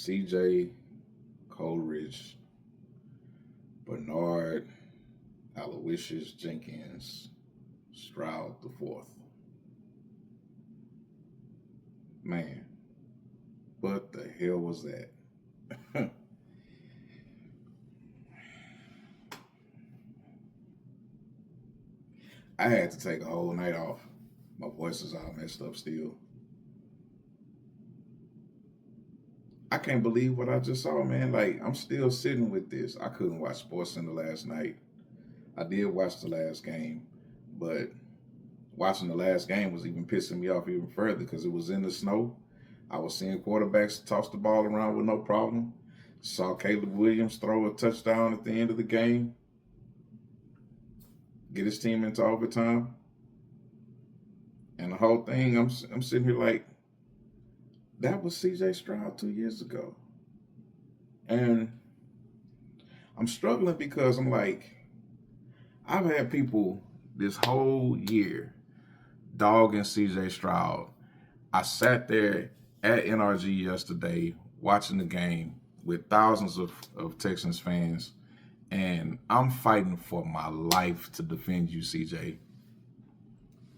CJ, Coleridge, Bernard, Aloysius Jenkins, Stroud the fourth. Man, what the hell was that? I had to take a whole night off. My voice is all messed up still. I can't believe what I just saw, man. Like, I'm still sitting with this. I couldn't watch Sports Center last night. I did watch the last game, but watching the last game was even pissing me off even further because it was in the snow. I was seeing quarterbacks toss the ball around with no problem. Saw Caleb Williams throw a touchdown at the end of the game, get his team into overtime. And the whole thing, I'm sitting here like, that was CJ Stroud 2 years ago. And I'm struggling because I'm like, I've had people this whole year dogging CJ Stroud. I sat there at NRG yesterday watching the game with thousands of Texans fans, and I'm fighting for my life to defend you, CJ.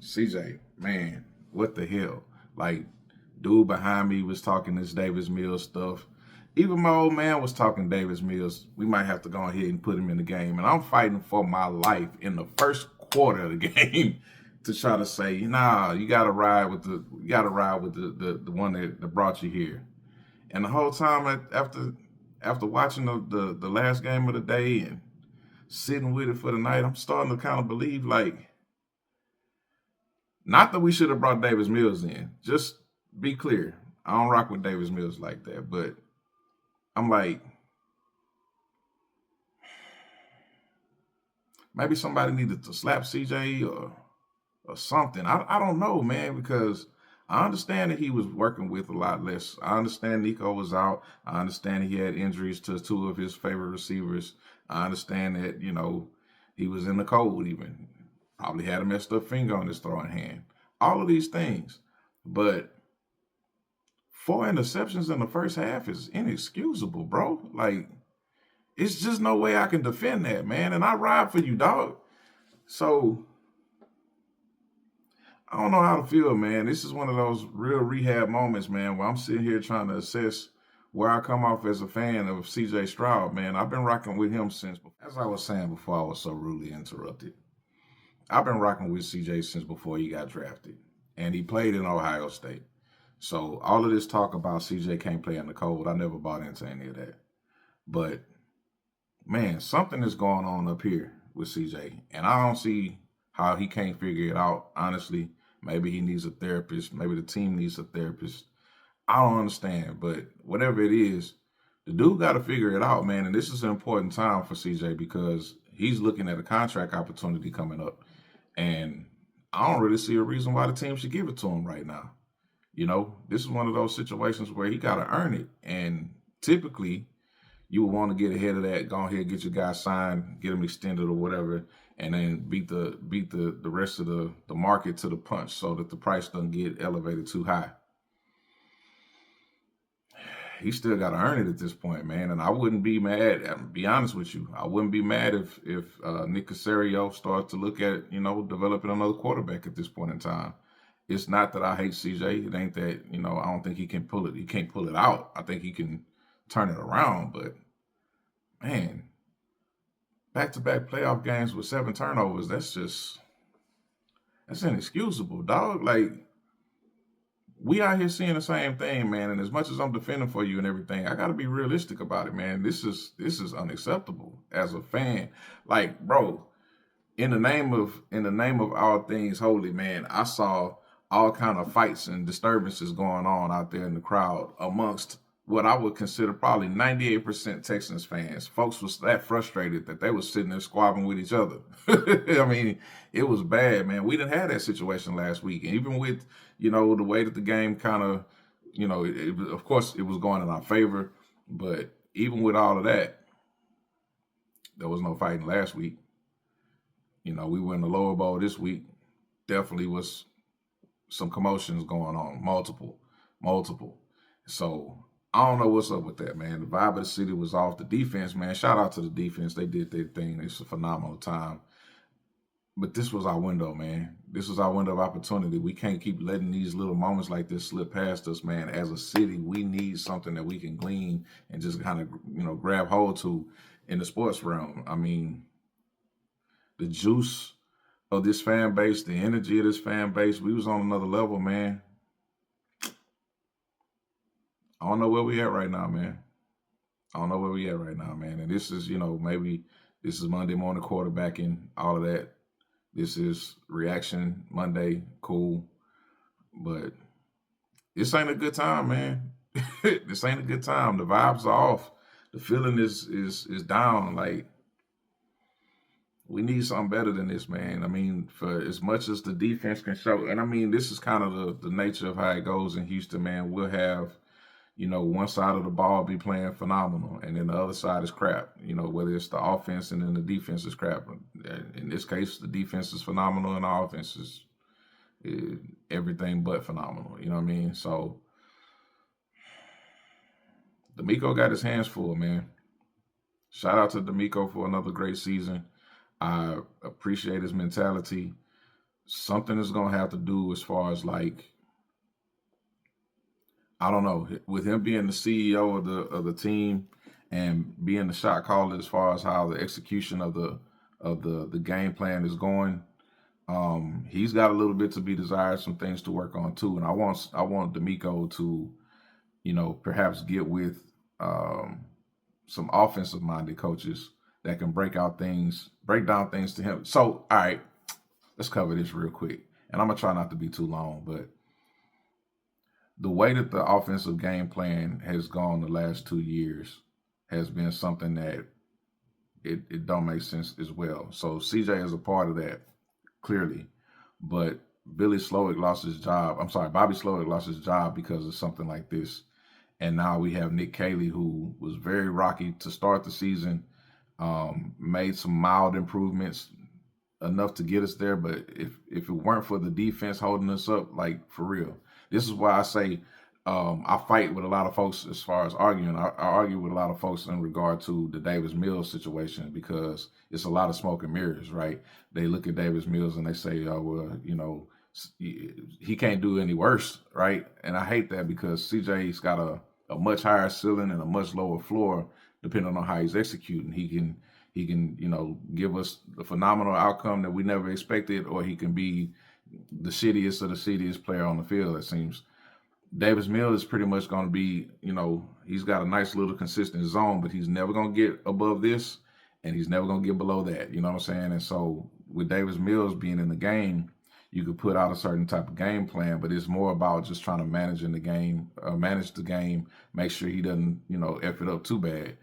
CJ, man, what the hell? Like, dude behind me was talking this Davis Mills stuff. Even my old man was talking Davis Mills. We might have to go ahead and put him in the game. And I'm fighting for my life in the first quarter of the game to try to say, nah, you gotta ride with the one that brought you here. And the whole time after watching the last game of the day and sitting with it for the night, I'm starting to kind of believe, like, not that we should have brought Davis Mills in. Just be clear. I don't rock with Davis Mills like that. But I'm like, maybe somebody needed to slap CJ or something. I don't know, man, because I understand that he was working with a lot less. I understand Nico was out. I understand he had injuries to two of his favorite receivers. I understand that, he was in the cold even. Probably had a messed up finger on his throwing hand. All of these things. But 4 interceptions in the first half is inexcusable, bro. Like, it's just no way I can defend that, man. And I ride for you, dog. So, I don't know how to feel, man. This is one of those real rehab moments, man, where I'm sitting here trying to assess where I come off as a fan of CJ Stroud, man. I've been rocking with him since, as I was saying before I was so rudely interrupted. I've been rocking with CJ since before he got drafted. And he played in Ohio State. So all of this talk about CJ can't play in the cold, I never bought into any of that. But, man, something is going on up here with CJ. And I don't see how he can't figure it out, honestly. Maybe he needs a therapist. Maybe the team needs a therapist. I don't understand. But whatever it is, the dude got to figure it out, man. And this is an important time for CJ because he's looking at a contract opportunity coming up. And I don't really see a reason why the team should give it to him right now. This is one of those situations where he got to earn it. And typically, you would want to get ahead of that, go ahead, get your guy signed, get him extended or whatever, and then beat the rest of the market to the punch so that the price doesn't get elevated too high. He still got to earn it at this point, man. And I wouldn't be mad. I'll be honest with you. I wouldn't be mad if Nick Caserio starts to look at, developing another quarterback at this point in time. It's not that I hate CJ. It ain't that, I don't think he can pull it. He can't pull it out. I think he can turn it around. But, man, back-to-back playoff games with 7 turnovers, that's inexcusable, dog. Like, we out here seeing the same thing, man. And as much as I'm defending for you and everything, I got to be realistic about it, man. This is unacceptable as a fan. Like, bro, in the name of all things holy, man, I saw all kind of fights and disturbances going on out there in the crowd amongst what I would consider probably 98% Texans fans. Folks was that frustrated that they was sitting there squabbling with each other. I mean, it was bad, man. We didn't have that situation last week. And even with, the way that the game kind of, of course it was going in our favor. But even with all of that, there was no fighting last week. We were in the lower bowl this week. Definitely was some commotions going on, multiple. So I don't know what's up with that, man. The vibe of the city was off. The defense, man. Shout out to the defense. They did their thing. It's a phenomenal time. But this was our window, man. This was our window of opportunity. We can't keep letting these little moments like this slip past us, man. As a city, we need something that we can glean and just kind of, grab hold to in the sports realm. I mean, the juice of this fan base, the energy of this fan base, we was on another level, man. I don't know where we at right now, man. I don't know where we at right now, man. And this is, maybe this is Monday morning quarterbacking, all of that. This is reaction Monday, cool. But this ain't a good time, man. This ain't a good time. The vibes are off. The feeling is down. Like, we need something better than this, man. I mean, for as much as the defense can show, and I mean, this is kind of the nature of how it goes in Houston, man. We'll have, one side of the ball be playing phenomenal, and then the other side is crap. Whether it's the offense and then the defense is crap. In this case, the defense is phenomenal and the offense is everything but phenomenal. You know what I mean? So, D'Amico got his hands full, man. Shout out to D'Amico for another great season. I appreciate his mentality. Something is gonna have to do as far as like, I don't know, with him being the CEO of the team and being the shot caller as far as how the execution of the game plan is going. He's got a little bit to be desired, some things to work on too. And I want D'Amico to, perhaps get with some offensive minded coaches that can break down things to him. So, all right, let's cover this real quick. And I'm gonna try not to be too long, but the way that the offensive game plan has gone the last 2 years has been something that it don't make sense as well. So CJ is a part of that, clearly. But Bobby Slowick lost his job because of something like this. And now we have Nick Caley, who was very rocky to start the season, made some mild improvements, enough to get us there. But if it weren't for the defense holding us up, like, for real, this is why I say I fight with a lot of folks as far as arguing. I argue with a lot of folks in regard to the Davis Mills situation, because it's a lot of smoke and mirrors, right? They look at Davis Mills and they say, oh, well, he can't do any worse, right? And I hate that, because CJ's got a much higher ceiling and a much lower floor, depending on how he's executing. He can, give us the phenomenal outcome that we never expected, or he can be the shittiest of the shittiest player on the field, it seems. Davis Mills is pretty much going to be, he's got a nice little consistent zone, but he's never going to get above this, and he's never going to get below that. You know what I'm saying? And so with Davis Mills being in the game, you could put out a certain type of game plan, but it's more about just trying to manage the game, make sure he doesn't, F it up too bad,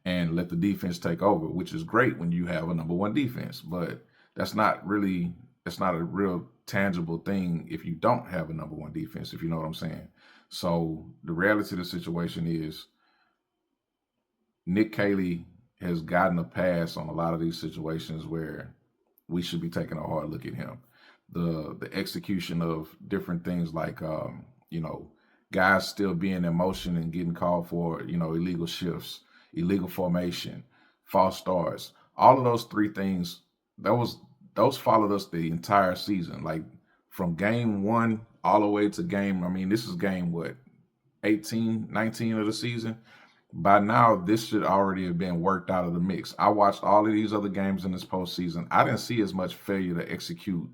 and let the defense take over, which is great when you have a number one defense. But that's not a real tangible thing if you don't have a number one defense, if you know what I'm saying. So the reality of the situation is Nick Caley has gotten a pass on a lot of these situations where we should be taking a hard look at him. The execution of different things like, guys still being in motion and getting called for, illegal shifts, illegal formation, false starts. All of those three things, those followed us the entire season. Like, from game one all the way to this is game, 18, 19 of the season. By now, this should already have been worked out of the mix. I watched all of these other games in this postseason. I didn't see as much failure to execute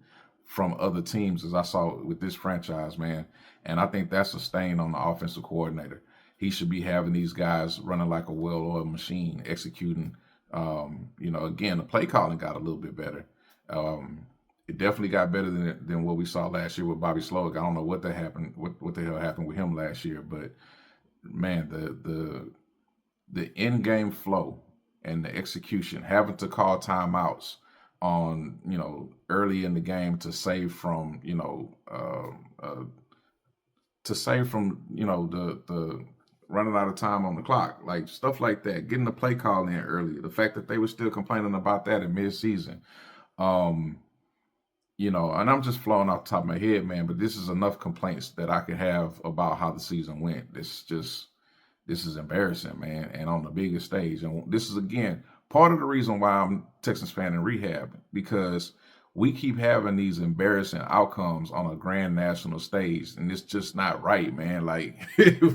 from other teams as I saw with this franchise, man. And I think that's a stain on the offensive coordinator. He should be having these guys running like a well-oiled machine, executing. Again, the play calling got a little bit better. It definitely got better than what we saw last year with Bobby Slowick. I don't know what the hell happened with him last year, but man, the in-game flow and the execution, having to call timeouts on, early in the game to save from, the running out of time on the clock, like stuff like that, getting the play call in early. The fact that they were still complaining about that in mid-season, and I'm just flowing off the top of my head, man, but this is enough complaints that I could have about how the season went. It's just, This is embarrassing, man, and on the biggest stage. And this is, again, part of the reason why I'm Texans fan in rehab, because we keep having these embarrassing outcomes on a grand national stage, and it's just not right, man. Like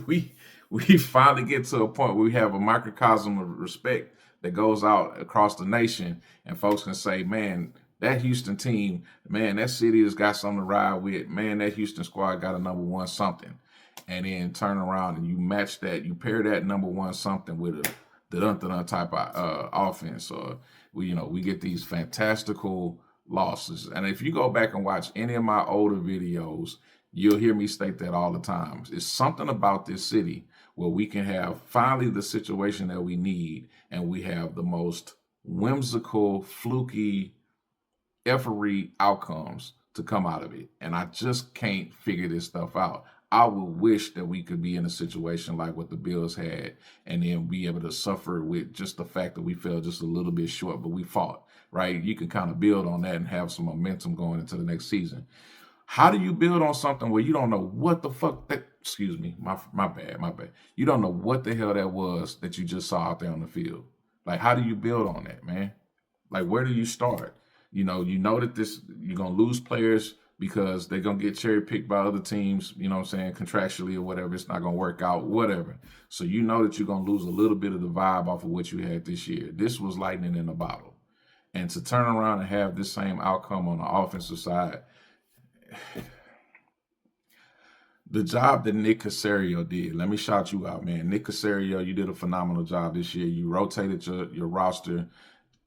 we finally get to a point where we have a microcosm of respect that goes out across the nation, and folks can say, man, that Houston team, man, that city has got something to ride with. Man, that Houston squad got a number one something. And then turn around and you match that, you pair that number one something with a dun type of offense, or we get these fantastical losses. And if you go back and watch any of my older videos, you'll hear me state that all the time. It's something about this city where we can have finally the situation that we need, and we have the most whimsical, fluky, effery outcomes to come out of it. And I just can't figure this stuff out. I would wish that we could be in a situation like what the Bills had, and then be able to suffer with just the fact that we fell just a little bit short, but we fought, right? You can kind of build on that and have some momentum going into the next season. How do you build on something where you don't know what the fuck that, excuse me, my bad. You don't know what the hell that was that you just saw out there on the field. Like, how do you build on that, man? Like, where do you start? You know that you're going to lose players because they're going to get cherry picked by other teams, you know what I'm saying, contractually or whatever. It's not going to work out, whatever. So you know that you're going to lose a little bit of the vibe off of what you had this year. This was lightning in a bottle. And to turn around and have this same outcome on the offensive side, the job that Nick Caserio did, let me shout you out, man. Nick Caserio, you did a phenomenal job this year. You rotated your roster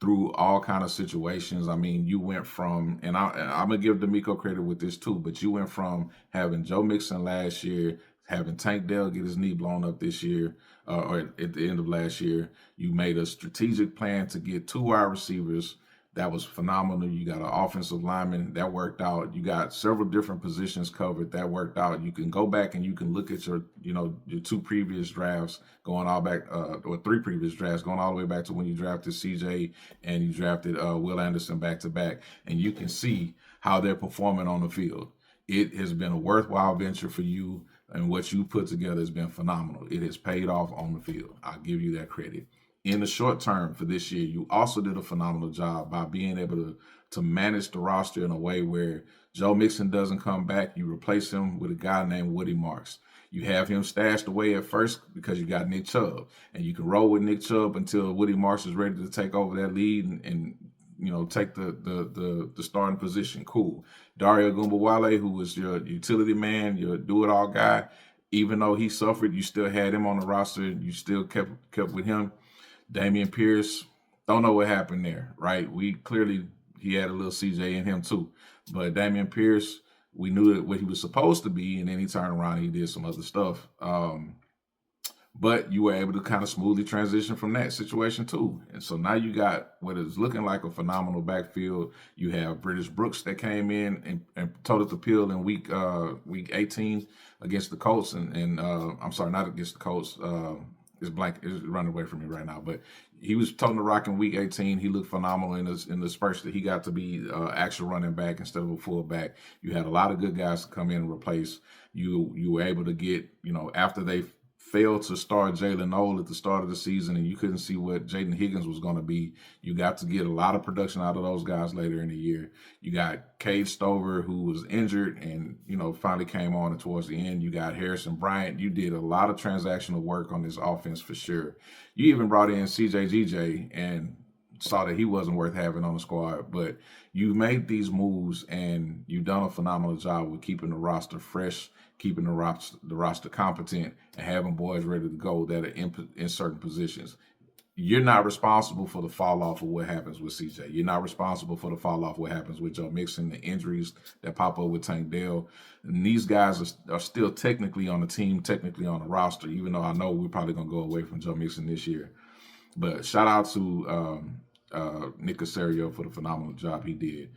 through all kind of situations. I mean, you went from, and I'm going to give D'Amico credit with this too, but you went from having Joe Mixon last year, having Tank Dell get his knee blown up this year, or at the end of last year. You made a strategic plan to get 2 wide receivers. That was phenomenal. You got an offensive lineman that worked out. You got several different positions covered that worked out. You can go back and you can look at your 2 previous drafts going all back, or 3 previous drafts going all the way back to when you drafted CJ and you drafted Will Anderson back to back, and you can see how they're performing on the field. It has been a worthwhile venture for you, and what you put together has been phenomenal. It has paid off on the field. I'll give you that credit. In the short term for this year, you also did a phenomenal job by being able to manage the roster in a way where Joe Mixon doesn't come back. You replace him with a guy named Woody Marks. You have him stashed away at first because you got Nick Chubb, and you can roll with Nick Chubb until Woody Marks is ready to take over that lead and take the starting position. Cool. Dario Gumbawale, who was your utility man, your do-it-all guy, even though he suffered, you still had him on the roster. You still kept with him. Dameon Pierce, don't know what happened there, right? He had a little CJ in him too. But Dameon Pierce, we knew what he was supposed to be, and then he turned around and he did some other stuff. But you were able to kind of smoothly transition from that situation too. And so now you got what is looking like a phenomenal backfield. You have British Brooks that came in and toted the pill in week 18 against the Colts. And I'm sorry, not against the Colts. It's running away from me right now, but he was toting the rock in week 18. He looked phenomenal in the spurts that he got to be actual running back instead of a fullback. You had a lot of good guys to come in and replace. You were able to get, after they failed to start Jalen Noel at the start of the season and you couldn't see what Jaden Higgins was going to be, you got to get a lot of production out of those guys later in the year. You got Cade Stover, who was injured and, finally came on towards the end. You got Harrison Bryant. You did a lot of transactional work on this offense for sure. You even brought in CJ GJ and saw that he wasn't worth having on the squad, but you made these moves and you've done a phenomenal job with keeping the roster fresh, keeping the roster competent, and having boys ready to go that are in certain positions. You're not responsible for the fall off of what happens with CJ. You're not responsible for the fall off of what happens with Joe Mixon, the injuries that pop up with Tank Dell. And these guys are still technically on the team, technically on the roster, even though I know we're probably going to go away from Joe Mixon this year. But shout out to Nick Caserio for the phenomenal job he did.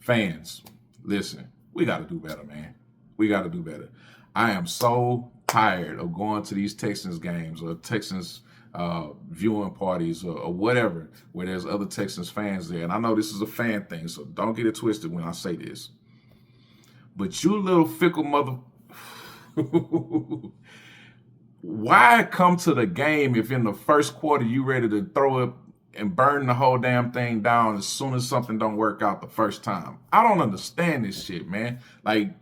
Fans, listen, we got to do better, man. We got to do better. I am so tired of going to these Texans games or Texans viewing parties or whatever where there's other Texans fans there. And I know this is a fan thing, so don't get it twisted when I say this. But you little fickle mother... why come to the game if in the first quarter you ready to throw it and burn the whole damn thing down as soon as something don't work out the first time? I don't understand this shit, man. Like,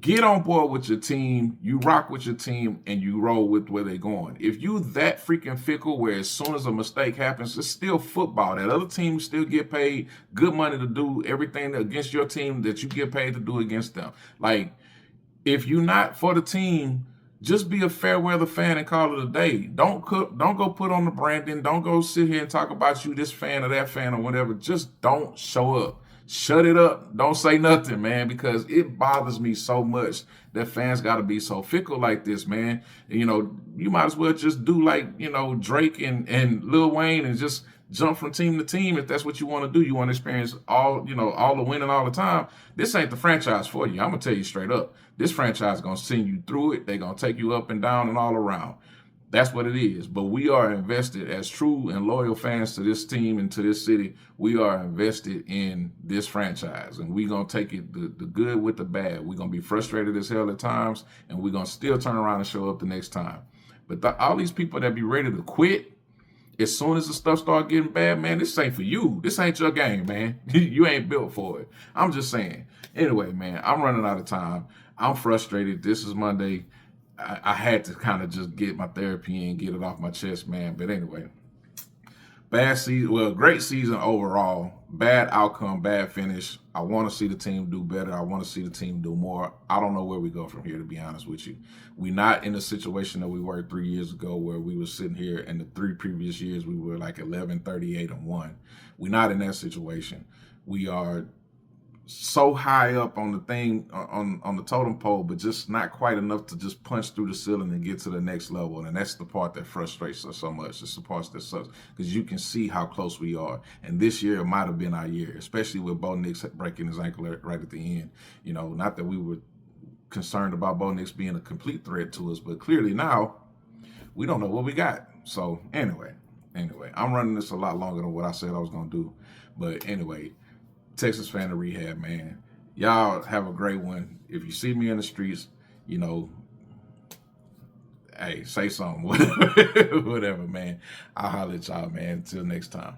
get on board with your team, you rock with your team, and you roll with where they're going. If you that freaking fickle where as soon as a mistake happens, it's still football. That other team still get paid good money to do everything against your team that you get paid to do against them. Like, if you're not for the team, just be a fair weather fan and call it a day. Don't go put on the branding. Don't go sit here and talk about you this fan or that fan or whatever. Just don't show up. Shut it up. Don't say nothing, man, because it bothers me so much that fans got to be so fickle like this, man. You know, you might as well just do like, you know, Drake and Lil Wayne and just jump from team to team if that's what you want to do. You want to experience all, you know, all the winning all the time. This ain't the franchise for you. I'm going to tell you straight up. This franchise is going to send you through it. They're going to take you up and down and all around. That's what it is. But we are invested as true and loyal fans to this team and to this city. We are invested in this franchise, and we're going to take it the good with the bad. We're going to be frustrated as hell at times, and we're going to still turn around and show up the next time. But all these people that be ready to quit as soon as the stuff start getting bad, man, this ain't for you. This ain't your game, man. You ain't built for it. I'm just saying. Anyway, man, I'm running out of time. I'm frustrated. This is Monday. I had to kind of just get my therapy in, get it off my chest, man. But anyway, bad season. Well, great season overall. Bad outcome, bad finish. I want to see the team do better. I want to see the team do more. I don't know where we go from here, to be honest with you. We're not in the situation that we were 3 years ago where we were sitting here and the 3 previous years we were like 11, 38, and 1. We're not in that situation. We are so high up on the thing on the totem pole, but just not quite enough to just punch through the ceiling and get to the next level. And that's the part that frustrates us so much. It's the part that sucks because you can see how close we are. And this year might have been our year, especially with Bo Nix breaking his ankle right at the end. You know, not that we were concerned about Bo Nix being a complete threat to us, but clearly now we don't know what we got. So anyway, I'm running this a lot longer than what I said I was going to do. But anyway, Texas fan of rehab, man. Y'all have a great one. If you see me in the streets, you know, hey, say something, whatever, man. I'll holler at y'all, man. Until next time.